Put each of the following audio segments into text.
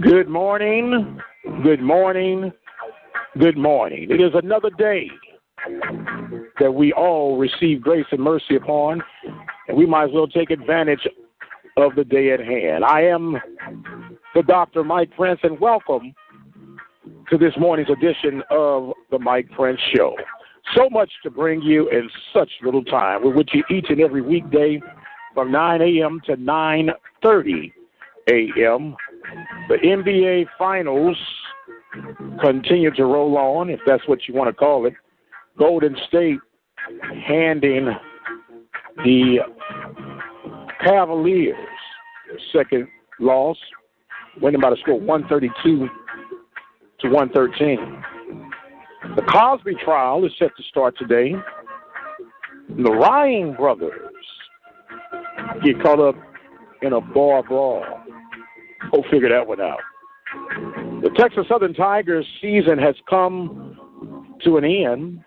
Good morning, good morning, good morning. It is another day that we all receive grace and mercy upon, and we might as well take advantage of the day at hand. I am the Dr. Mike Prince, and welcome to this morning's edition of the Mike Prince Show. So much to bring you in such little time. We're with you each and every weekday from 9 a.m. to 9:30 a.m. The NBA Finals continue to roll on, if that's what you want to call it. Golden State handing the Cavaliers their second loss, winning by the score 132 to 113. The Cosby trial is set to start today. The Ryan brothers get caught up in a bar brawl. Go figure that one out. The Texas Southern Tigers season has come to an end,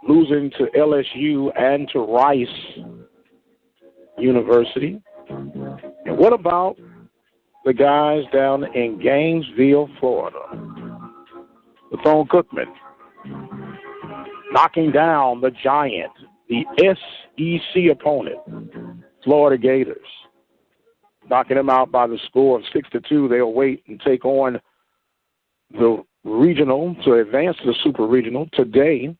losing to LSU and to Rice University. And what about the guys down in Gainesville, Florida? Bethune-Cookman knocking down the giant, the SEC opponent, Florida Gators. Knocking them out by the score of 6-2. They'll wait and take on the regional to advance to the super regional today.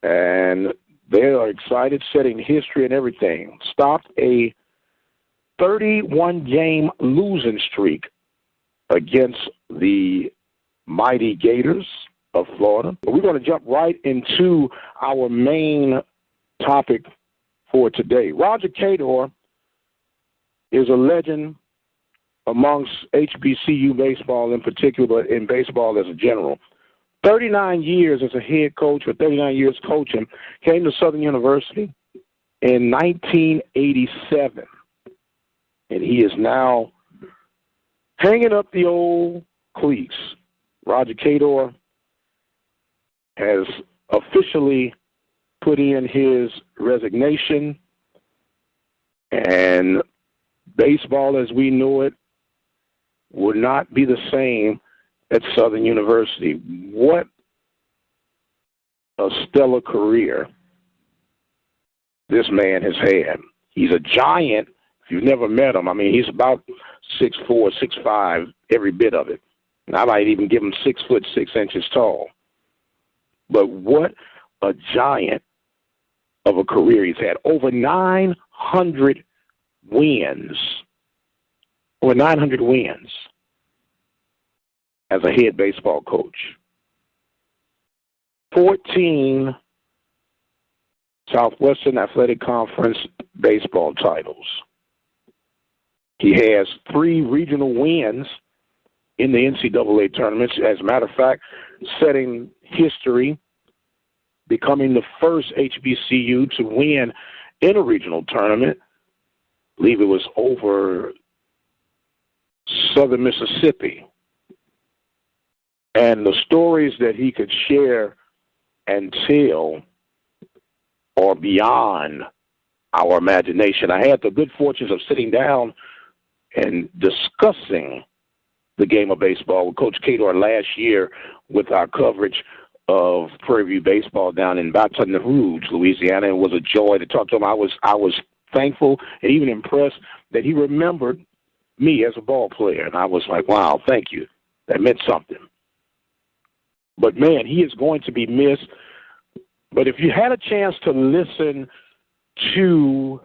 And they are excited, setting history and everything. Stopped a 31-game losing streak against the mighty Gators of Florida. But we're going to jump right into our main topic for today. Roger Cador is a legend amongst HBCU baseball in particular, but in baseball as a general. 39 years as a head coach, or 39 years coaching, came to Southern University in 1987. And he is now hanging up the old cleats. Roger Cador has officially put in his resignation, and baseball as we know it will not be the same at Southern University. What a stellar career this man has had. He's a giant. If you've never met him, I mean, he's about 6'4", 6'5", every bit of it. And I might even give him 6 foot 6 inches tall. But what a giant of a career he's had. Over 900 wins. Over 900 wins as a head baseball coach. 14 Southwestern Athletic Conference baseball titles. He has 3 regional wins in the NCAA tournaments. As a matter of fact, setting history, becoming the first HBCU to win in a regional tournament. I believe it was over Southern Mississippi. And the stories that he could share and tell are beyond our imagination. I had the good fortune of sitting down and discussing the game of baseball with Coach Cador last year with our coverage of Prairie View baseball down in Baton Rouge, Louisiana. It was a joy to talk to him. I was thankful and even impressed that he remembered me as a ball player. And I was like, wow, thank you. That meant something. But, man, he is going to be missed. But if you had a chance to listen to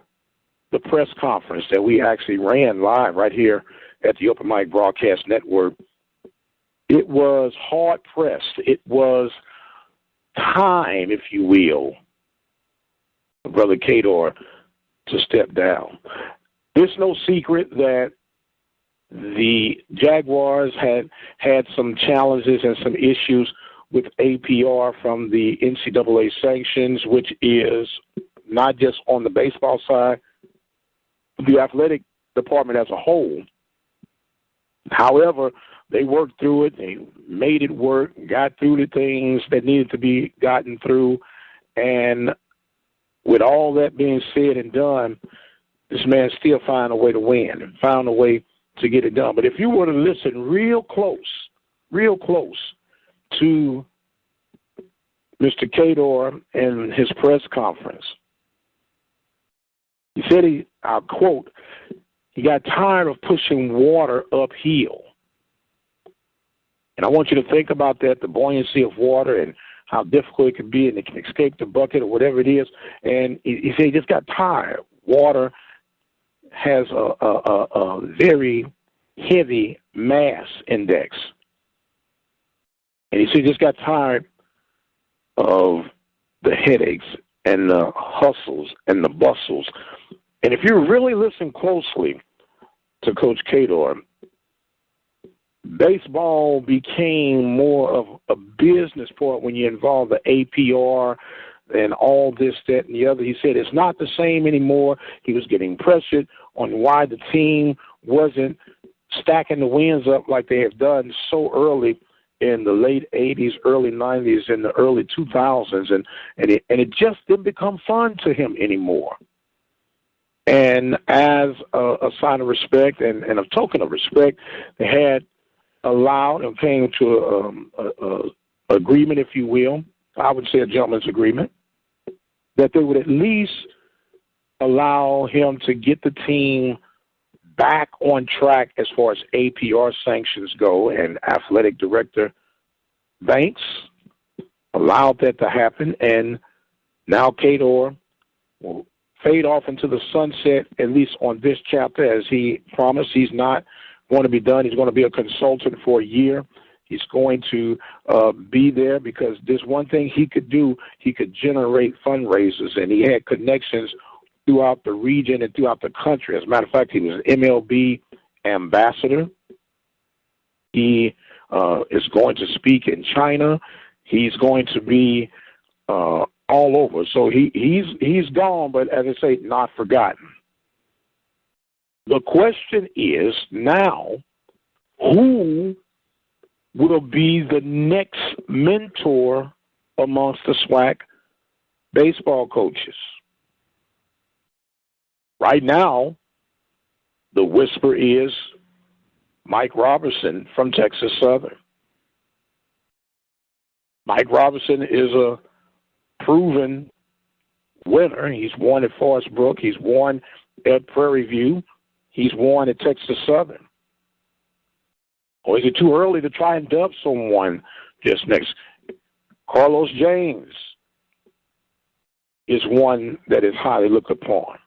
the press conference that we actually ran live right here at the Open Mic Broadcast Network, it was hard-pressed. It was time, if you will, for Brother Cador to step down. It's no secret that the Jaguars had some challenges and some issues with APR from the NCAA sanctions, which is not just on the baseball side, the athletic department as a whole. However, they worked through it. They made it work, got through the things that needed to be gotten through. And with all that being said and done, this man still found a way to win and found a way to get it done. But if you were to listen real close to Mr. Kador and his press conference, he said, I'll quote, he got tired of pushing water uphill. And I want you to think about that, the buoyancy of water and how difficult it can be, and it can escape the bucket or whatever it is. And he said he just got tired. Water has a very heavy mass index. And he said he just got tired of the headaches and the hustles and the bustles. And if you really listen closely to Coach Kador, baseball became more of a business part when you involve the APR and all this, that, and the other. He said it's not the same anymore. He was getting pressured on why the team wasn't stacking the wins up like they have done so early in the late 80s, early 90s, and the early 2000s. And it just didn't become fun to him anymore. And as a sign of respect and a token of respect, they had allowed and came to a agreement, if you will, I would say a gentleman's agreement, that they would at least allow him to get the team back on track as far as APR sanctions go, and athletic director Banks allowed that to happen. And now Kador will fade off into the sunset, at least on this chapter, as he promised. He's not going to be done. He's going to be a consultant for a year. He's going to be there because there's one thing he could do. He could generate fundraisers, and he had connections throughout the region and throughout the country. As a matter of fact, he was an MLB ambassador. He is going to speak in China. He's going to be all over. So he's gone, but as I say, not forgotten. The question is now, who will be the next mentor amongst the SWAC baseball coaches? Right now, the whisper is Mike Robertson from Texas Southern. Mike Robertson is a proven winner. He's won at Forest Brook. He's won at Prairie View. He's won at Texas Southern. Or is it too early to try and dub someone just next? Carlos James is one that is highly looked upon.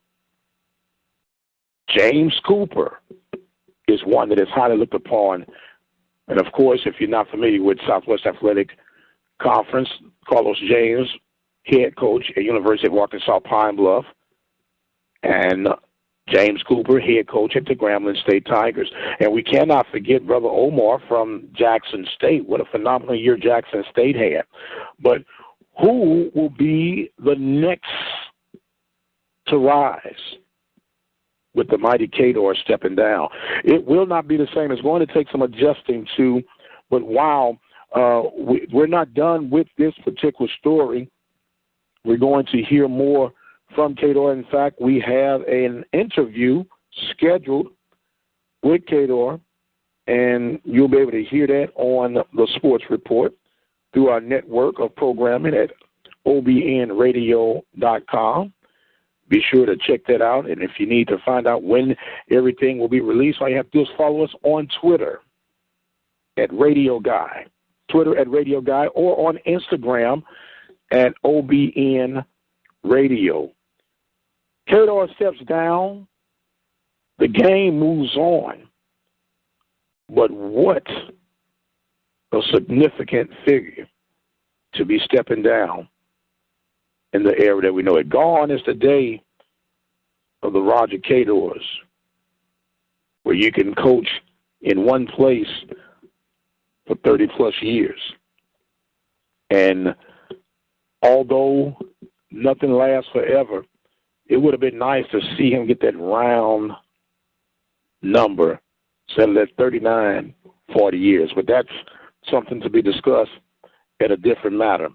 James Cooper is one that is highly looked upon. And, of course, if you're not familiar with Southwest Athletic Conference, Carlos James, head coach at University of Arkansas Pine Bluff, and James Cooper, head coach at the Grambling State Tigers. And we cannot forget Brother Omar from Jackson State. What a phenomenal year Jackson State had. But who will be the next to rise with the mighty Kador stepping down? It will not be the same. It's going to take some adjusting to, but wow, we're not done with this particular story. We're going to hear more from Kador. In fact, we have an interview scheduled with Kador, and you'll be able to hear that on the Sports Report through our network of programming at obnradio.com. Be sure to check that out, and if you need to find out when everything will be released, all you have to do is follow us on Twitter at Radio Guy, or on Instagram at OBN Radio. Kador steps down, the game moves on, but what a significant figure to be stepping down in the era that we know it. Gone is the day of the Roger Kadors, where you can coach in one place for 30-plus years. And although nothing lasts forever, it would have been nice to see him get that round number, settled at 39, 40 years. But that's something to be discussed at a different matter.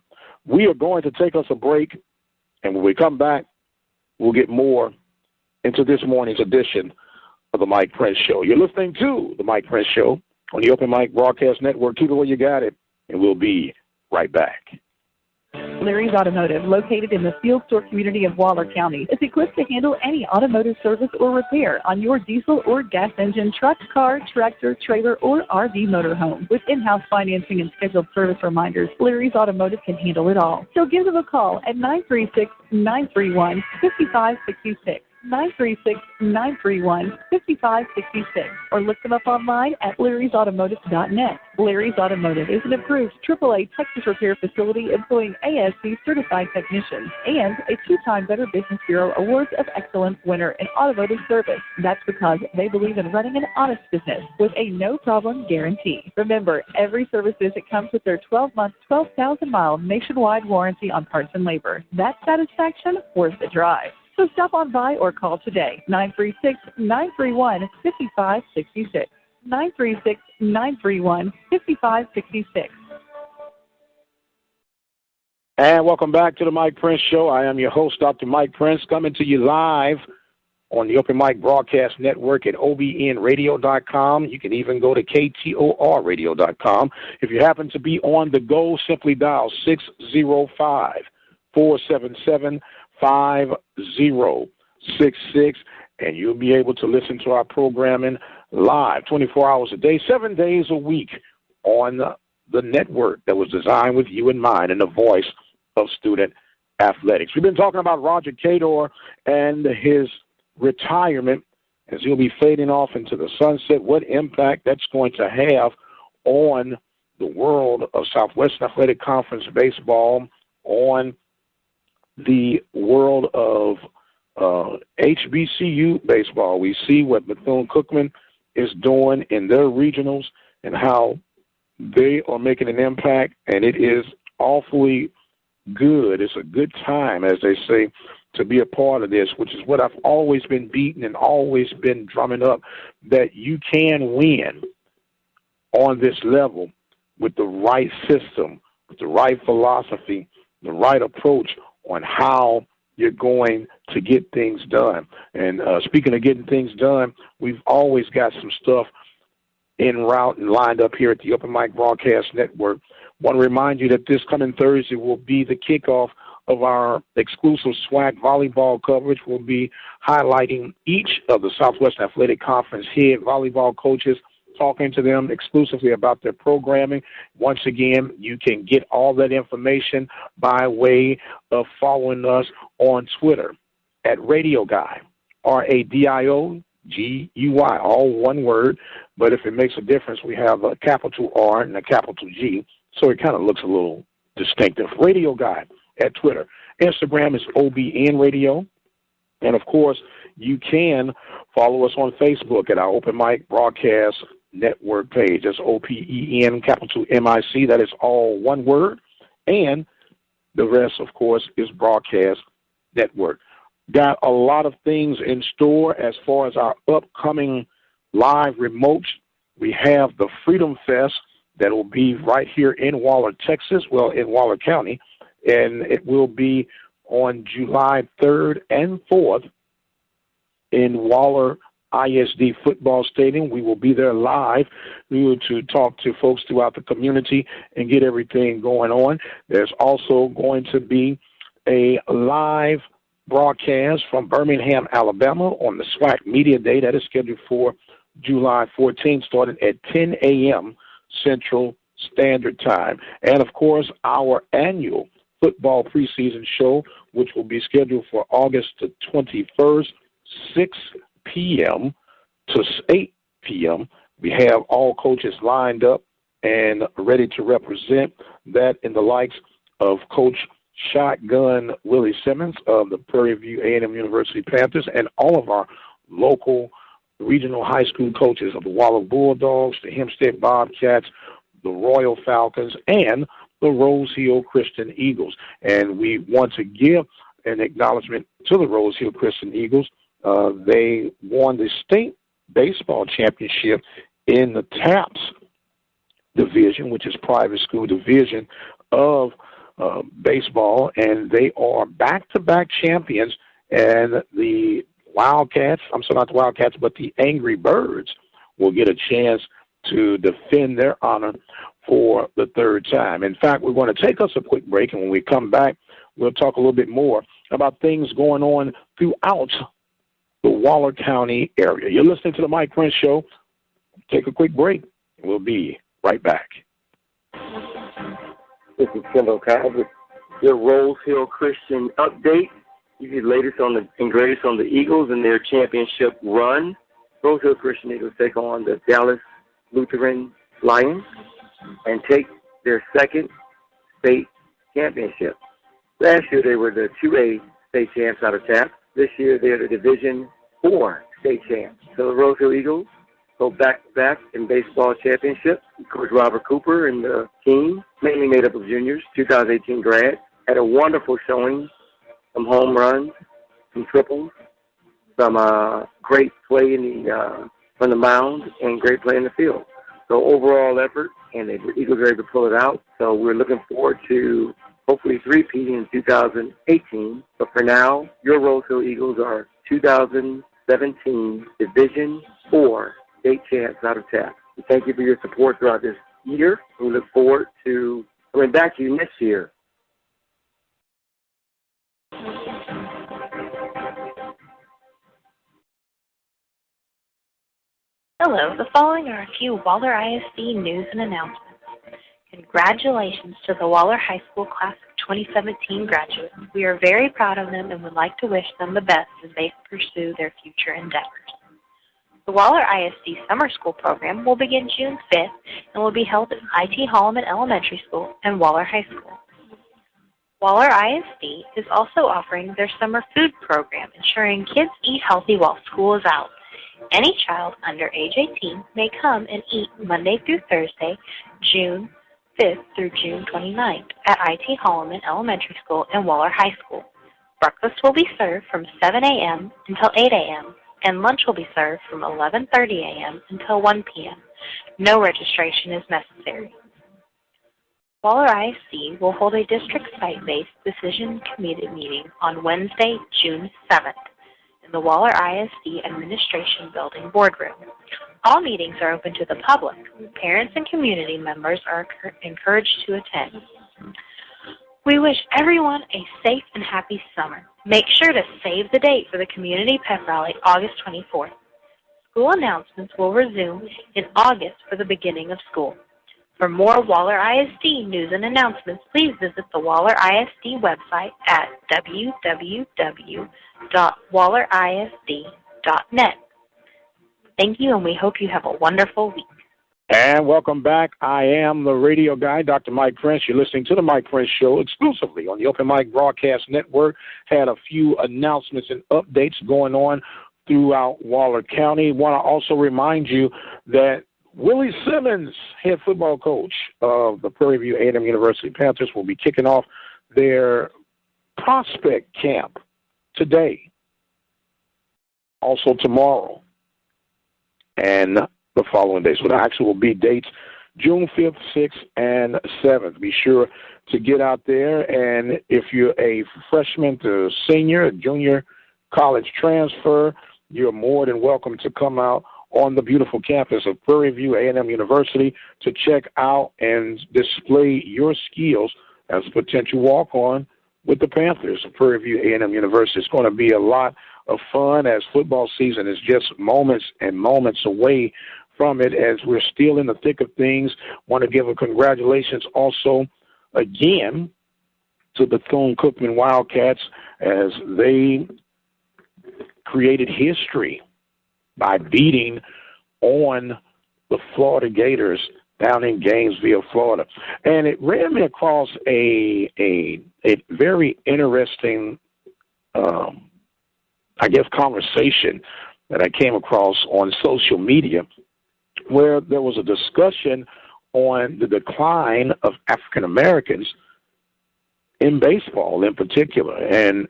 We are going to take us a break, and when we come back, we'll get more into this morning's edition of the Mike Prince Show. You're listening to the Mike Prince Show on the Open Mic Broadcast Network. Keep it where you got it, and we'll be right back. Larry's Automotive, located in the Field Store community of Waller County, is equipped to handle any automotive service or repair on your diesel or gas engine, truck, car, tractor, trailer, or RV motorhome. With in-house financing and scheduled service reminders, Larry's Automotive can handle it all. So give them a call at 936-931-5566. 936-931-5566, or look them up online at larrysautomotive.net. Larry's Automotive is an approved AAA Texas repair facility employing ASC certified technicians and a 2-time Better Business Bureau Awards of Excellence winner in automotive service. That's because they believe in running an honest business with a no-problem guarantee. Remember, every service visit comes with their 12-month, 12,000-mile nationwide warranty on parts and labor. That satisfaction worth the drive. So stop on by or call today, 936-931-5566, 936-931-5566. And welcome back to the Mike Prince Show. I am your host, Dr. Mike Prince, coming to you live on the Open Mic Broadcast Network at obnradio.com. You can even go to ktorradio.com. If you happen to be on the go, simply dial 605-477-5066, and you'll be able to listen to our programming live 24 hours a day, 7 days a week on the network that was designed with you in mind and the voice of student athletics. We've been talking about Roger Cador and his retirement as he'll be fading off into the sunset, what impact that's going to have on the world of Southwestern Athletic Conference baseball, on the world of HBCU baseball. We see what Bethune-Cookman is doing in their regionals and how they are making an impact, and it is awfully good. It's a good time, as they say, to be a part of this, which is what I've always been beating and always been drumming up, that you can win on this level with the right system, with the right philosophy, the right approach on how you're going to get things done. And speaking of getting things done, we've always got some stuff en route and lined up here at the Open Mic Broadcast Network. Want to remind you that this coming Thursday will be the kickoff of our exclusive SWAC volleyball coverage. We'll be highlighting each of the Southwestern Athletic Conference head volleyball coaches, talking to them exclusively about their programming. Once again, you can get all that information by way of following us on Twitter at Radio Guy, RADIOGUY, all one word. But if it makes a difference, we have a capital R and a capital G, so it kind of looks a little distinctive. Radio Guy at Twitter. Instagram is OBN Radio. And, of course, you can follow us on Facebook at our Open Mic Broadcast Network page. That's OPEN, capital MIC. That is all one word. And the rest, of course, is Broadcast Network. Got a lot of things in store as far as our upcoming live remotes. We have the Freedom Fest that will be right here in Waller, Texas, well, in Waller County, and it will be on July 3rd and 4th in Waller ISD Football Stadium. We will be there live. We will to talk to folks throughout the community and get everything going on. There's also going to be a live broadcast from Birmingham, Alabama on the SWAC Media Day. That is scheduled for July 14th, starting at 10 a.m. Central Standard Time. And, of course, our annual football preseason show, which will be scheduled for August the 21st, 6 p.m. to 8 p.m. We have all coaches lined up and ready to represent that in the likes of Coach Shotgun Willie Simmons of the Prairie View A&M University Panthers and all of our local regional high school coaches of the Waller Bulldogs, the Hempstead Bobcats, the Royal Falcons, and the Rose Hill Christian Eagles. And we want to give an acknowledgement to the Rose Hill Christian Eagles. They won the state baseball championship in the TAPS division, which is private school division of baseball, and they are back-to-back champions. And the Wildcats, I'm sorry, not the Wildcats, but the Angry Birds will get a chance to defend their honor for the third time. In fact, we're going to take us a quick break, and when we come back, we'll talk a little bit more about things going on throughout the Waller County area. You're listening to the Mike Prince Show. Take a quick break. We'll be right back. This is Kendall Cobb with your Rose Hill Christian update. You get latest on and greatest on the Eagles and their championship run. Rose Hill Christian Eagles take on the Dallas Lutheran Lions and take their second state championship. Last year they were the 2A state champs out of TAP. This year they're the Division 4 state champs. So the Rose Hill Eagles go back-to-back in baseball championships. Coach Robert Cooper and the team, mainly made up of juniors, 2018 grads, had a wonderful showing. Some home runs, some triples, some great play from the mound, and great play in the field. So overall effort, and the Eagles were able to pull it out. So we're looking forward to hopefully three-peating in 2018. But for now, your Rose Hill Eagles are 2017 Division 4 state champs out of TAP. We thank you for your support throughout this year. We look forward to coming back to you next year. Hello, the following are a few Waller ISD news and announcements. Congratulations to the Waller High School Class of 2017 graduates. We are very proud of them and would like to wish them the best as they pursue their future endeavors. The Waller ISD Summer School program will begin June 5th and will be held at IT Holloman Elementary School and Waller High School. Waller ISD is also offering their summer food program, ensuring kids eat healthy while school is out. Any child under age 18 may come and eat Monday through Thursday, June 5th through June 29th at IT Holloman Elementary School and Waller High School. Breakfast will be served from 7 a.m. until 8 a.m., and lunch will be served from 11:30 a.m. until 1 p.m. No registration is necessary. Waller ISD will hold a district site-based decision committee meeting on Wednesday, June 7th. In the Waller ISD Administration Building boardroom. All meetings are open to the public. Parents and community members are encouraged to attend. We wish everyone a safe and happy summer. Make sure to save the date for the Community Pep Rally, August 24th. School announcements will resume in August for the beginning of school. For more Waller ISD news and announcements, please visit the Waller ISD website at www.wallerisd.net. Thank you, and we hope you have a wonderful week. And welcome back. I am the radio guy, Dr. Mike Prince. You're listening to the Mike Prince Show exclusively on the Open Mic Broadcast Network. Had a few announcements and updates going on throughout Waller County. Want to also remind you that Willie Simmons, head football coach of the Prairie View A&M University Panthers, will be kicking off their prospect camp today, also tomorrow, and the following days. So the actual will be dates June 5th, 6th, and 7th. Be sure to get out there, and if you're a freshman to senior, a junior college transfer, you're more than welcome to come out on the beautiful campus of Prairie View A&M University to check out and display your skills as a potential walk-on with the Panthers of Prairie View A&M University. It's going to be a lot of fun as football season is just moments and moments away from it as we're still in the thick of things. Want to give a congratulations also again to the Bethune-Cookman Wildcats as they created history by beating on the Florida Gators down in Gainesville, Florida. And it ran me across a very interesting, conversation that I came across on social media where there was a discussion on the decline of African Americans in baseball in particular. And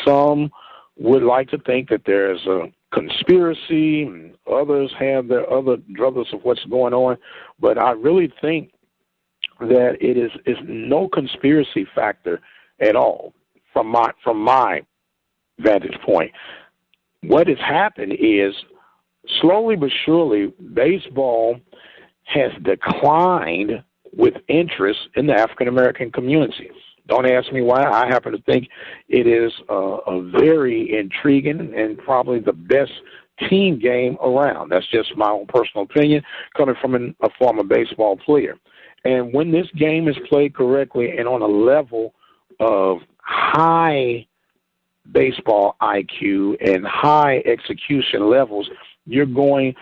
some would like to think that there's a conspiracy, and others have their other druthers of what's going on, but I really think that it is no conspiracy factor at all from my vantage point. what has happened is slowly but surely baseball has declined with interest in the African American community. Don't ask me why. I happen to think it is a very intriguing and probably the best team game around. That's just my own personal opinion coming from a former baseball player. And when this game is played correctly and on a level of high baseball IQ and high execution levels, you're going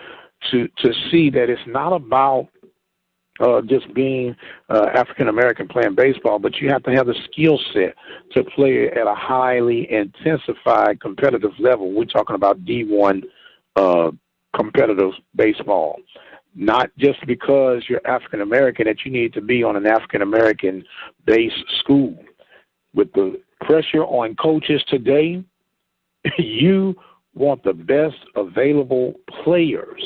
to see that it's not about just being African-American playing baseball, but you have to have the skill set to play at a highly intensified competitive level. We're talking about D1 competitive baseball. Not just because you're African-American that you need to be on an African-American-based school. With the pressure on coaches today, you want the best available players.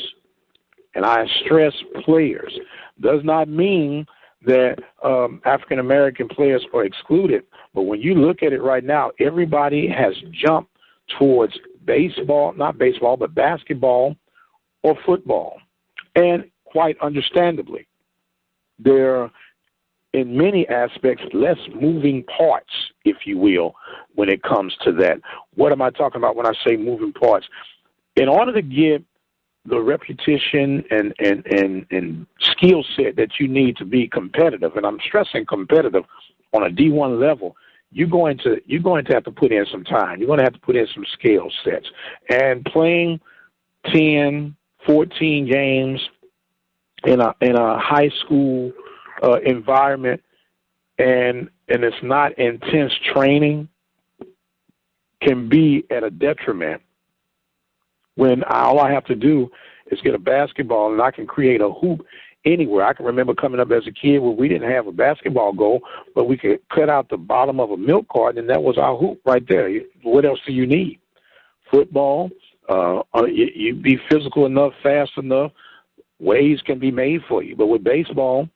And I stress players. Does not mean that African-American players are excluded. But when you look at it right now, everybody has jumped towards baseball, not baseball, but basketball or football. And quite understandably, there are, in many aspects, less moving parts, if you will, when it comes to that. What am I talking about when I say moving parts? In order to get the repetition and skill set that you need to be competitive, and I'm stressing competitive on a D1 level, you're going to have to put in some time. You're going to have to put in some skill sets. And playing 10, 14 games in a high school environment, and it's not intense training, can be at a detriment when all I have to do is get a basketball and I can create a hoop anywhere. I can remember coming up as a kid where we didn't have a basketball goal, but we could cut out the bottom of a milk carton, and that was our hoop right there. What else do you need? Football, you be physical enough, fast enough, ways can be made for you. But with baseball,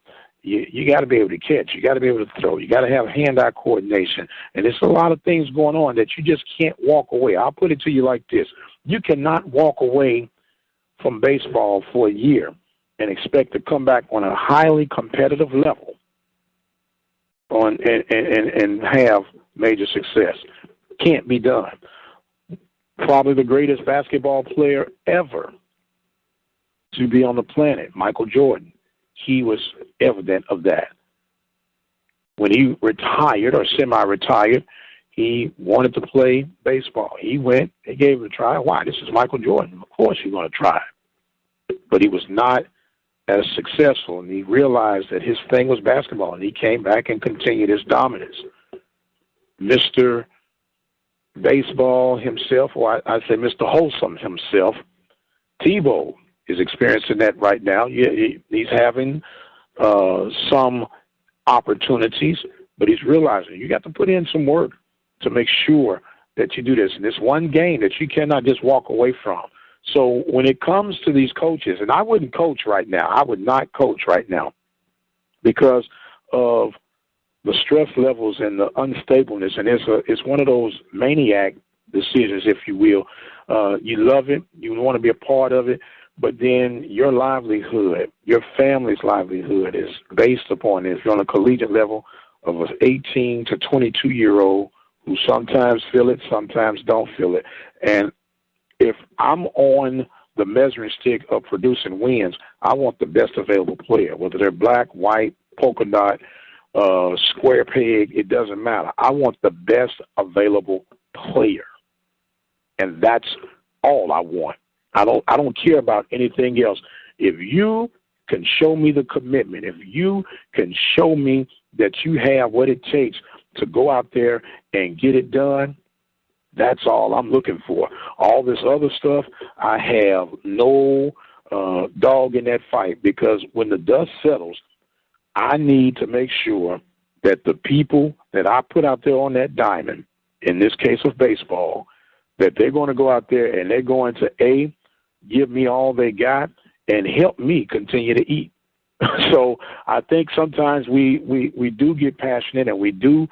you got to be able to catch. You got to be able to throw. You got to have hand-eye coordination. And there's a lot of things going on that you just can't walk away. I'll put it to you like this. You cannot walk away from baseball for a year and expect to come back on a highly competitive level and have major success. Can't be done. Probably the greatest basketball player ever to be on the planet, Michael Jordan. He was evident of that. When he retired or semi-retired, he wanted to play baseball. He went, they gave him a try. Why? This is Michael Jordan. Of course you're going to try. But he was not as successful, and he realized that his thing was basketball, and he came back and continued his dominance. Mr. Baseball himself, or I say Mr. Wholesome himself, Tebow, is experiencing that right now. He's having some opportunities, but he's realizing you got to put in some work to make sure that you do this. And it's one game that you cannot just walk away from. So when it comes to these coaches, and I wouldn't coach right now. I would not coach right now because of the stress levels and the unstableness. And it's one of those maniac decisions, if you will. You love it. You want to be a part of it. But then your livelihood, your family's livelihood is based upon it. If you're on a collegiate level of an 18 to 22-year-old who sometimes feel it, sometimes don't feel it. And if I'm on the measuring stick of producing wins, I want the best available player, whether they're black, white, polka dot, square peg, it doesn't matter. I want the best available player. And that's all I want. I don't care about anything else. If you can show me the commitment, if you can show me that you have what it takes to go out there and get it done, that's all I'm looking for. All this other stuff, I have no dog in that fight, because when the dust settles, I need to make sure that the people that I put out there on that diamond, in this case of baseball, that they're going to go out there and they're going to, give me all they got and help me continue to eat. So I think sometimes we do get passionate and we do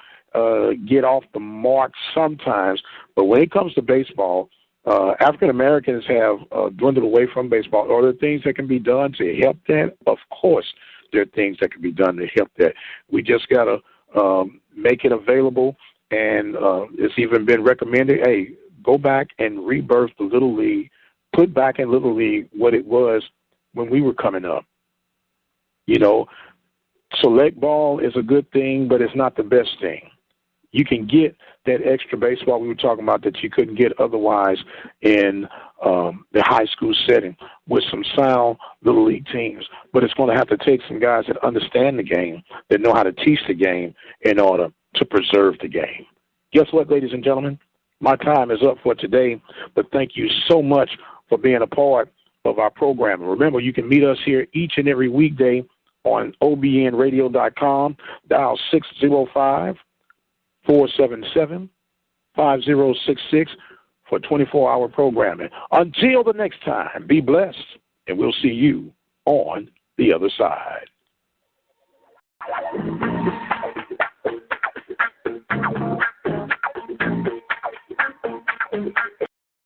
get off the mark sometimes. But when it comes to baseball, African Americans have dwindled away from baseball. Are there things that can be done to help that? Of course, there are things that can be done to help that. We just got to make it available, and it's even been recommended, hey, go back and rebirth the Little League, put back in Little League what it was when we were coming up. You know, select ball is a good thing, but it's not the best thing. You can get that extra baseball we were talking about that you couldn't get otherwise in the high school setting with some sound Little League teams. But it's going to have to take some guys that understand the game, that know how to teach the game in order to preserve the game. Guess what, ladies and gentlemen? My time is up for today, but thank you so much for being a part of our program. Remember, you can meet us here each and every weekday on obnradio.com, dial 605-477-5066 for 24-hour programming. Until the next time, be blessed, and we'll see you on the other side.